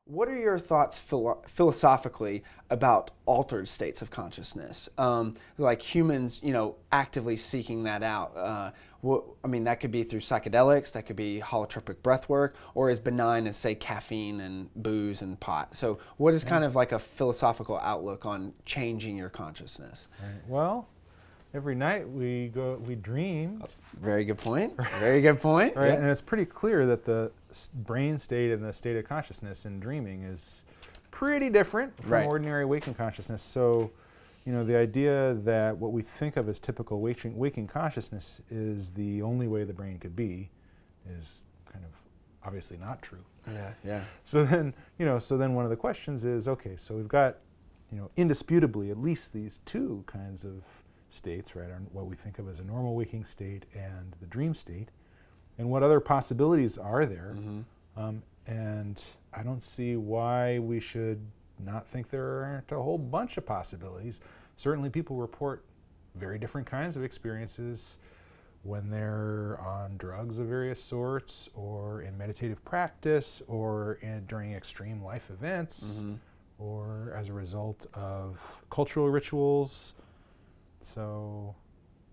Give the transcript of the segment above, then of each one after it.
What are your thoughts philosophically about altered states of consciousness? Like humans, actively seeking that out. I mean, that could be through psychedelics, that could be holotropic breath work, or as benign as, say, caffeine and booze and pot. So, what is Yeah. kind of like a philosophical outlook on changing your consciousness? Right. Well, every night we dream, Very good point. Very good point. right? Yeah. And it's pretty clear that the brain state and the state of consciousness in dreaming is pretty different from Right. ordinary waking consciousness. So, the idea that what we think of as typical waking consciousness is the only way the brain could be is kind of obviously not true. Yeah. Yeah. So then one of the questions is, okay, so we've got, indisputably at least these two kinds of states, right? What we think of as a normal waking state and the dream state, and what other possibilities are there? And I don't see why we should not think there aren't a whole bunch of possibilities. Certainly, people report very different kinds of experiences when they're on drugs of various sorts, or in meditative practice, or during extreme life events, or as a result of cultural rituals. So,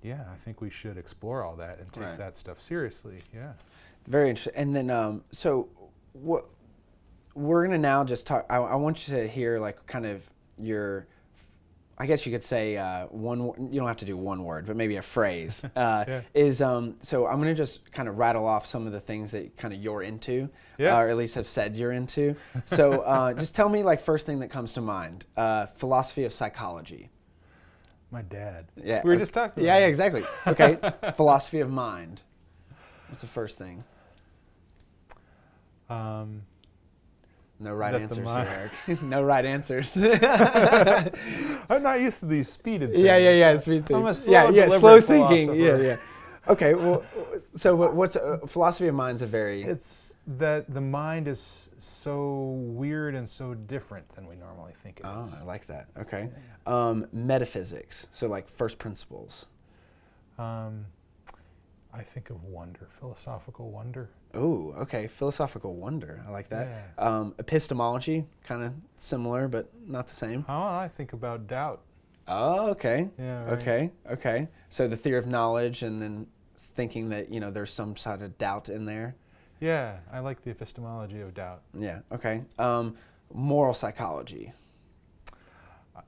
yeah, I think we should explore all that and take Right. that stuff seriously. Yeah. Very interesting. And then, so what we're gonna now just talk. I want you to hear like kind of your. I guess you could say one. You don't have to do one word, but maybe a phrase. Yeah. So I'm gonna just kind of rattle off some of the things that kind of you're into, Yeah. or at least have said you're into. So just tell me like first thing that comes to mind. Philosophy of psychology. My dad. Yeah. We were just talking about Yeah, it. exactly. Okay. Philosophy of mind. What's the first thing? No right That the answers mind- here, Eric. No right answers. I'm not used to these speeded things. Yeah. Speed I'm a things. slow, Yeah. deliberate Slow thinking. philosopher. Yeah. Okay. Well, so what's philosophy of mind's a very It's that the mind is so weird and so different than we normally think it is. Oh, I like that. Okay. Metaphysics. So like first principles. I think of wonder, philosophical wonder. Oh, okay. Philosophical wonder. I like that. Yeah. Epistemology, kind of similar, but not the same. Oh, I think about doubt. Oh, okay. Yeah, right. Okay. So the theory of knowledge and then thinking that, there's some sort of doubt in there. Yeah, I like the epistemology of doubt. Yeah, okay. Moral psychology.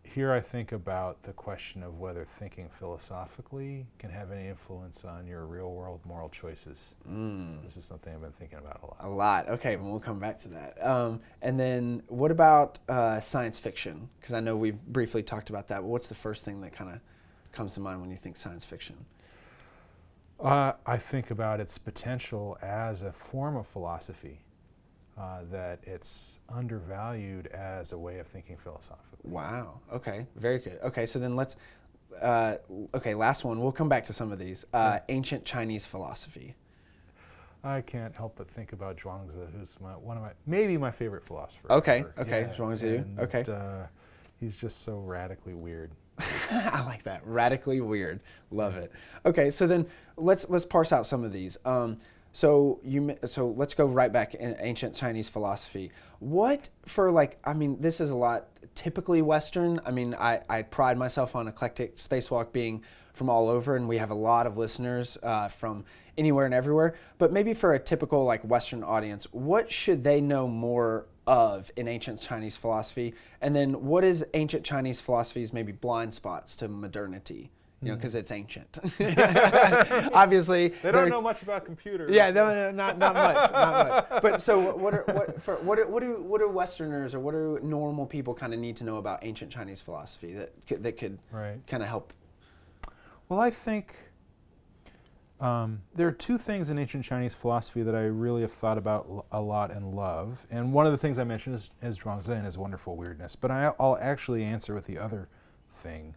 Here I think about the question of whether thinking philosophically can have any influence on your real-world moral choices. This is something I've been thinking about a lot. A lot. Okay, well, we'll come back to that. And then what about science fiction? Because I know we've briefly talked about that, but what's the first thing that kind of comes to mind when you think science fiction? I think about its potential as a form of philosophy, that it's undervalued as a way of thinking philosophically. Wow. Okay, very good. Okay, so then let's, last one. We'll come back to some of these. Ancient Chinese philosophy. I can't help but think about Xunzi, who's maybe my favorite philosopher. Okay, ever. Xunzi. And, Okay. He's just so radically weird. I like that. Radically weird. Love it. Okay, so then let's parse out some of these. So let's go right back in ancient Chinese philosophy. What this is a lot typically Western. I mean, I pride myself on Eclectic Spacewalk being from all over, and we have a lot of listeners from anywhere and everywhere. But maybe for a typical like Western audience, what should they know more of in ancient Chinese philosophy? And then what is ancient Chinese philosophy's maybe blind spots to modernity? Because it's ancient. Obviously, They don't know much about computers. Yeah, no, not much. But so, what do Westerners or what do normal people kind of need to know about ancient Chinese philosophy that could Right. kind of help? Well, I think there are two things in ancient Chinese philosophy that I really have thought about a lot and love. And one of the things I mentioned is Zhuangzi and his wonderful weirdness. But I'll actually answer with the other thing,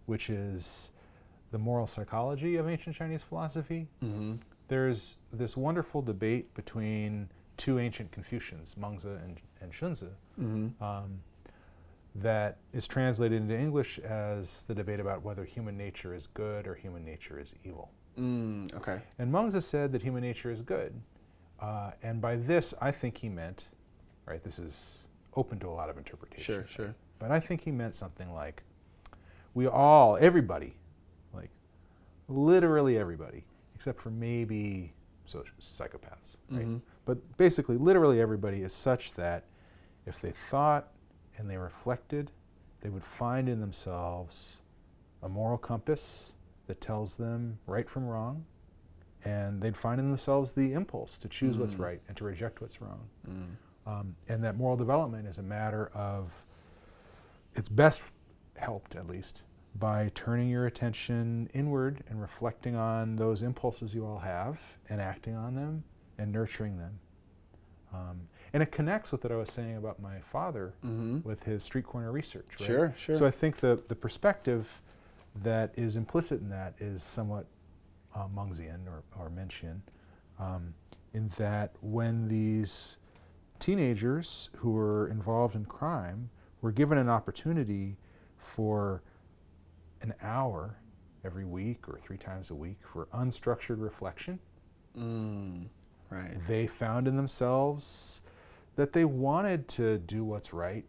which is the moral psychology of ancient Chinese philosophy. Mm-hmm. There's this wonderful debate between two ancient Confucians, Mengzi and Xunzi, that is translated into English as the debate about whether human nature is good or human nature is evil. Okay. And Mengzi said that human nature is good. And by this, I think he meant right? This is open to a lot of interpretation. Sure, sure. But I think he meant something like, we all, everybody, like literally everybody, except for maybe psychopaths, right? Mm-hmm. But basically, literally everybody is such that if they thought and they reflected, they would find in themselves a moral compass that tells them right from wrong, and they'd find in themselves the impulse to choose what's right and to reject what's wrong. And that moral development is a matter of, it's best helped, at least, by turning your attention inward and reflecting on those impulses you all have and acting on them and nurturing them. And it connects with what I was saying about my father with his street corner research, right? Sure, sure. So I think the perspective that is implicit in that is somewhat Mengzian or Mengzian, in that when these teenagers who were involved in crime were given an opportunity for an hour every week or 3 times a week for unstructured reflection, right. they found in themselves that they wanted to do what's right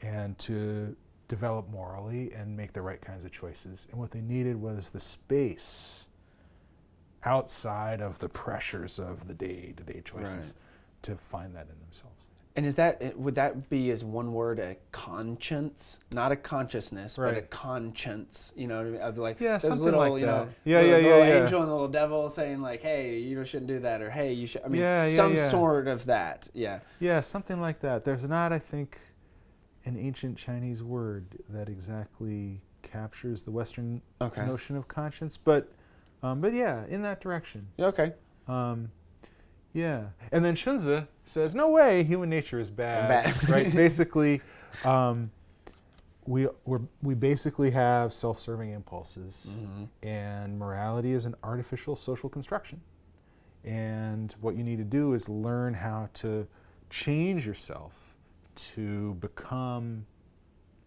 and to develop morally and make the right kinds of choices. And what they needed was the space outside of the pressures of the day-to-day choices to find that in themselves. And is that, would that be as one word, a conscience? Not a consciousness, but a conscience. You know what I mean? I'd be like, those something little, like you know, that. the little angel and the little devil saying like, hey, you shouldn't do that, or hey, you should, I mean, some sort of that, Yeah, something like that. There's not, I think, an ancient Chinese word that exactly captures the Western notion of conscience, but yeah, in that direction. Okay. Yeah, and then Xunzi says, no way, human nature is bad. Right? Basically, we basically have self-serving impulses, and morality is an artificial social construction. And what you need to do is learn how to change yourself to become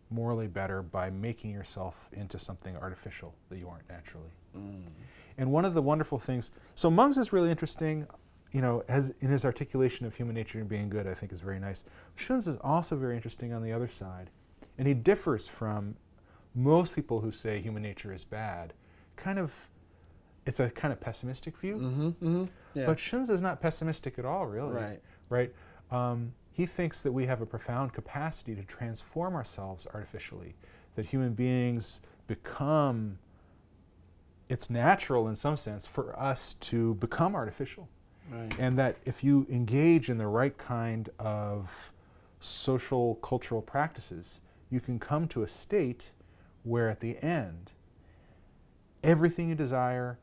morally better by making yourself into something artificial that you aren't naturally. And one of the wonderful things, so Mengzi is really interesting, you know, as in his articulation of human nature and being good, I think is very nice. Xunzi is also very interesting on the other side. And he differs from most people who say human nature is bad. It's a kind of pessimistic view. But Xunzi is not pessimistic at all, really. Right? He thinks that we have a profound capacity to transform ourselves artificially, that human beings become, it's natural in some sense for us to become artificial. And that if you engage in the right kind of social, cultural practices, you can come to a state where at the end, everything you desire,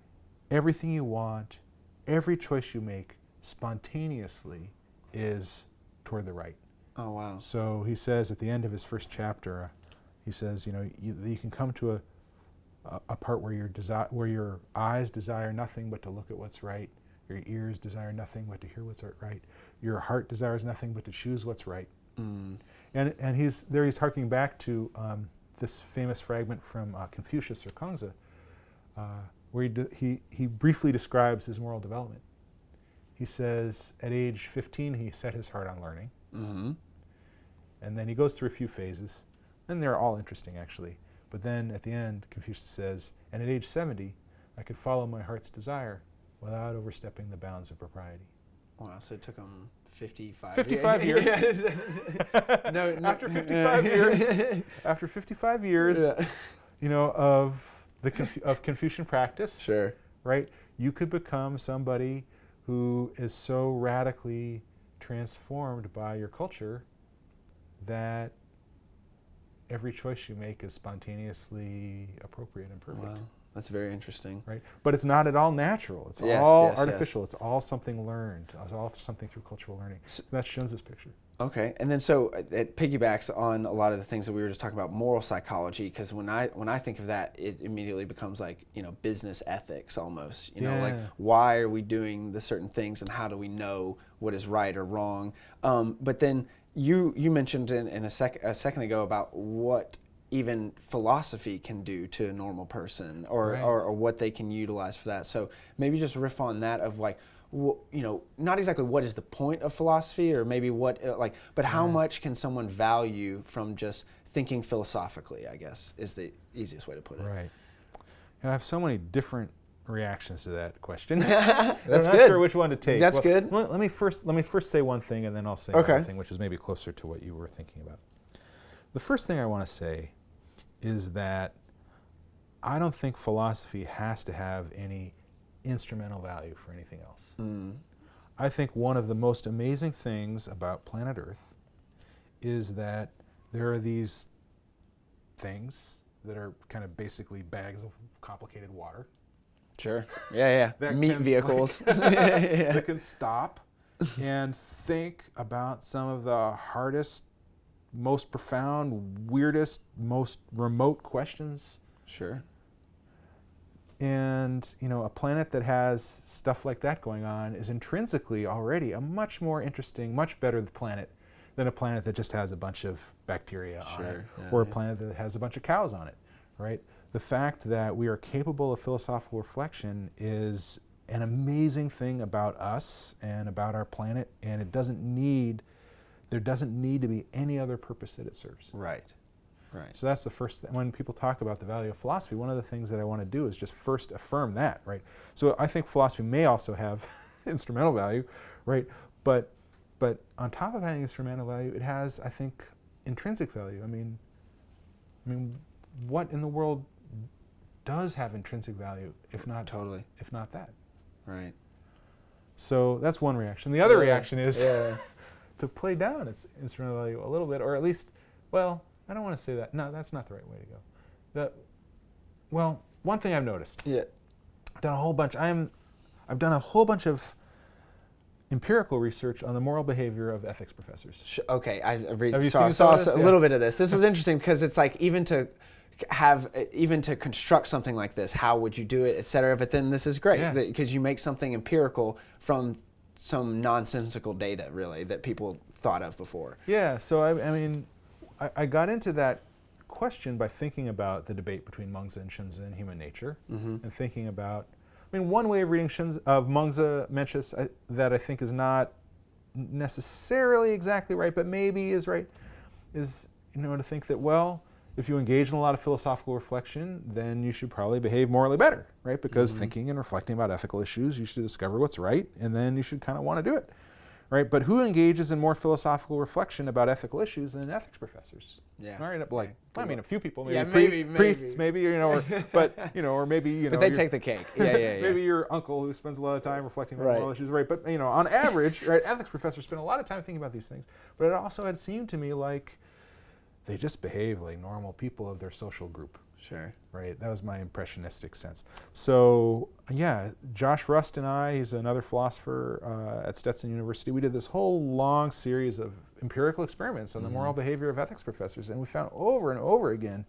everything you want, every choice you make spontaneously is toward the right. Oh, wow. So he says at the end of his first chapter, he says, you know, you can come to a part where your eyes desire nothing but to look at what's right, your ears desire nothing but to hear what's right, your heart desires nothing but to choose what's right. And he's harking back to this famous fragment from Confucius or Xunzi, where he briefly describes his moral development. He says at age 15 he set his heart on learning, and then he goes through a few phases, and they're all interesting actually. But then at the end, Confucius says, and at age 70, I could follow my heart's desire without overstepping the bounds of propriety. Wow, so it took him 55 years. No, after 55 years, after 55 years, you know, of Confucian practice, right? You could become somebody who is so radically transformed by your culture that every choice you make is spontaneously appropriate and perfect. Wow, that's very interesting. Right, but it's not at all natural. It's all artificial. It's all something learned. It's all something through cultural learning. So that's Xunzi's picture. Okay, and then so it piggybacks on a lot of the things that we were just talking about, moral psychology, because when I think of that, it immediately becomes like, you know, business ethics almost. You know, like why are we doing the certain things and how do we know what is right or wrong? But then you mentioned in a second ago about what even philosophy can do to a normal person or what they can utilize for that. So maybe just riff on that of like, not exactly what is the point of philosophy, or maybe what but how much can someone value from just thinking philosophically, I guess, is the easiest way to put it. Right. I have so many different reactions to that question. That's I'm not good. sure which one to take. That's good. Let me first say one thing, and then I'll say Okay. another thing, which is maybe closer to what you were thinking about. The first thing I want to say is that I don't think philosophy has to have any instrumental value for anything else. I think one of the most amazing things about planet Earth is that there are these things that are kind of basically bags of complicated water. Sure. Yeah. Meat vehicles. That can stop and think about some of the hardest, most profound, weirdest, most remote questions. Sure. And, a planet that has stuff like that going on is intrinsically already a much more interesting, much better planet than a planet that just has a bunch of bacteria on it, or a planet that has a bunch of cows on it, right? The fact that we are capable of philosophical reflection is an amazing thing about us and about our planet, and there doesn't need to be any other purpose that it serves. Right. So that's the first thing. When people talk about the value of philosophy, one of the things that I want to do is just first affirm that, right? So I think philosophy may also have instrumental value, right? But on top of having instrumental value, it has, I think, intrinsic value. I mean, what in the world does have intrinsic value, if not that? Right. So that's one reaction. The other reaction is to play down its instrumental value a little bit, or at least, well, I don't want to say that. No, that's not the right way to go. One thing I've noticed. Yeah. I've done a whole bunch of empirical research on the moral behavior of ethics professors. Okay, I saw a little bit of this. This was interesting because it's like even to construct something like this, how would you do it, et cetera. But then this is great because you make something empirical from some nonsensical data, really, that people thought of before. Yeah. So I got into that question by thinking about the debate between Mengzi and Xunzi and human nature, and thinking about, one way of reading Mengzi Mencius that I think is not necessarily exactly right, but maybe is right, is to think that, well, if you engage in a lot of philosophical reflection, then you should probably behave morally better, right? Because thinking and reflecting about ethical issues, you should discover what's right, and then you should kind of want to do it. Right, but who engages in more philosophical reflection about ethical issues than ethics professors? Yeah. All right, a few people, maybe. priests, maybe, or maybe, But they take the cake. Yeah. Maybe your uncle who spends a lot of time reflecting on moral issues, right? But on average, right, ethics professors spend a lot of time thinking about these things. But it also had seemed to me like they just behave like normal people of their social group. Sure. Right, that was my impressionistic sense. So Josh Rust and I, he's another philosopher at Stetson University, we did this whole long series of empirical experiments on the moral behavior of ethics professors, and we found over and over again,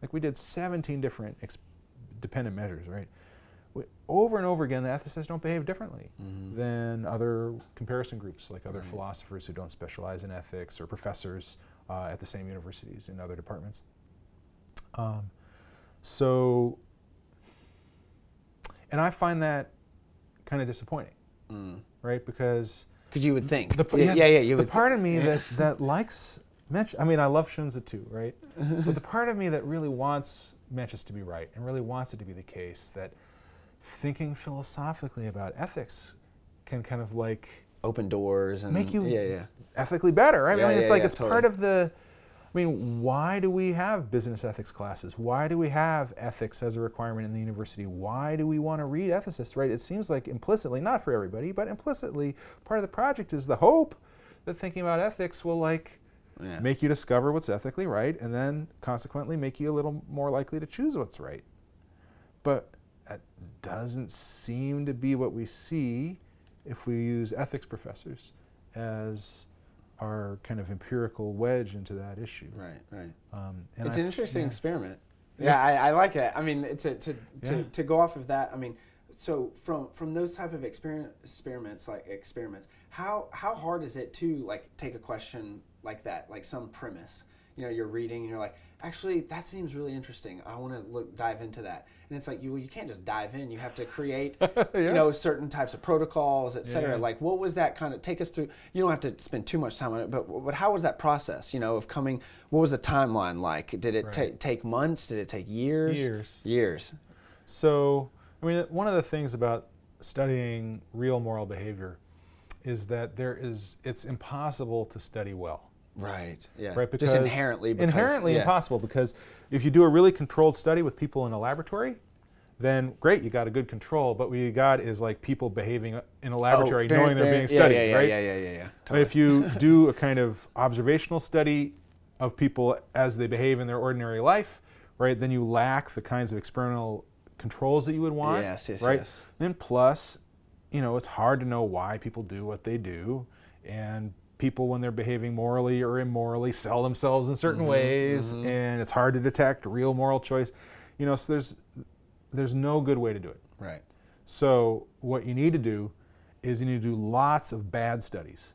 like we did 17 different dependent measures, right? Over and over again, the ethicists don't behave differently than other comparison groups, like other philosophers who don't specialize in ethics, or professors at the same universities in other departments. And I find that kind of disappointing, right? Because you would think. You would. The part of me that likes Mencius, I love Xunzi too, right? But the part of me that really wants Mencius to be right and really wants it to be the case that thinking philosophically about ethics can kind of like open doors and make you ethically better, right? It's totally. part of the. Why do we have business ethics classes? Why do we have ethics as a requirement in the university? Why do we want to read ethicists, right? It seems like implicitly, not for everybody, but implicitly, part of the project is the hope that thinking about ethics will make you discover what's ethically right, and then consequently make you a little more likely to choose what's right. But that doesn't seem to be what we see if we use ethics professors as our kind of empirical wedge into that issue. Right. It's an interesting experiment. I like it. To go off of that, so from those type of experiments, how hard is it to take a question like that, like some premise? You're reading and you're like, Actually, that seems really interesting. I want to dive into that. And it's like you can't just dive in. You have to create, certain types of protocols, et cetera. Yeah. Like, what was that kind of? Take us through. You don't have to spend too much time on it, but how was that process? Of coming. What was the timeline like? Did it take months? Did it take years? Years. So, I mean, one of the things about studying real moral behavior is that it's impossible to study well. Right. Yeah. Right. Because just inherently impossible, because if you do a really controlled study with people in a laboratory, then great, you got a good control. But what you got is like people behaving in a laboratory knowing they're being studied, right? Yeah. Totally. But if you do a kind of observational study of people as they behave in their ordinary life, right, then you lack the kinds of experimental controls that you would want. Yes. Right. Then plus, it's hard to know why people do what they do, and people, when they're behaving morally or immorally, sell themselves in certain ways, and it's hard to detect real moral choice. So there's no good way to do it. Right. So what you need to do is you need to do lots of bad studies,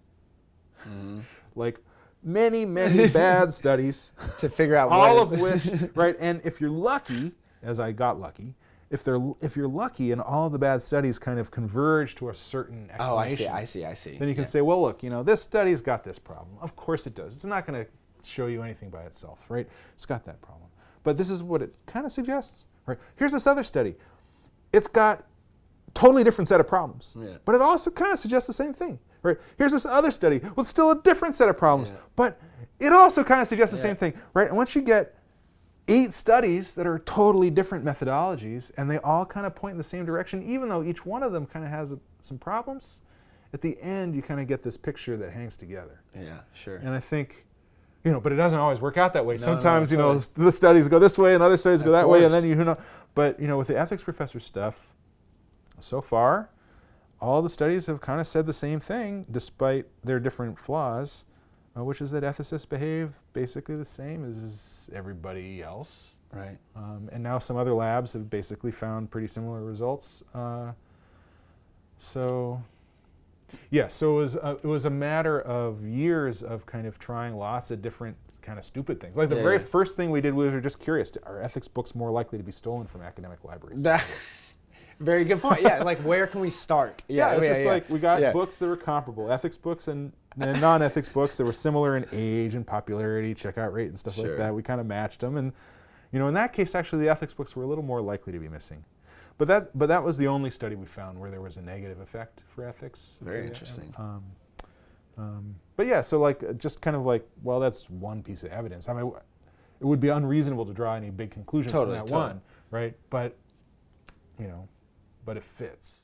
like many bad studies, to figure out all of which, right? And if you're lucky, as I got lucky, if you're lucky and all of the bad studies kind of converge to a certain explanation. I see. Then you can say, well, look, this study's got this problem. Of course it does. It's not going to show you anything by itself, right? It's got that problem. But this is what it kind of suggests, right? Here's this other study. It's got a totally different set of problems, but it also kind of suggests the same thing, right? Here's this other study with still a different set of problems, but it also kind of suggests the same thing, right? And once you get 8 studies that are totally different methodologies, and they all kind of point in the same direction, even though each one of them kind of has some problems, at the end you kind of get this picture that hangs together. Yeah, sure. And I think, but it doesn't always work out that way. No, Sometimes, totally. The studies go this way and other studies go that way, and then But, with the ethics professor stuff, so far, all the studies have kind of said the same thing, despite their different flaws. Which is that ethicists behave basically the same as everybody else. Right. And now some other labs have basically found pretty similar results. So it was a matter of years of kind of trying lots of different kind of stupid things. Like the very first thing we did, we were just curious, are ethics books more likely to be stolen from academic libraries? Very good point. Yeah, like where can we start? It's just like we got books that were comparable, ethics books and non-ethics books that were similar in age and popularity, checkout rate and stuff like that. We kind of matched them, and in that case, actually, the ethics books were a little more likely to be missing. But that was the only study we found where there was a negative effect for ethics. Very interesting. But so just kind of like, well, that's one piece of evidence. I mean, it would be unreasonable to draw any big conclusions from that one, right? But but it fits.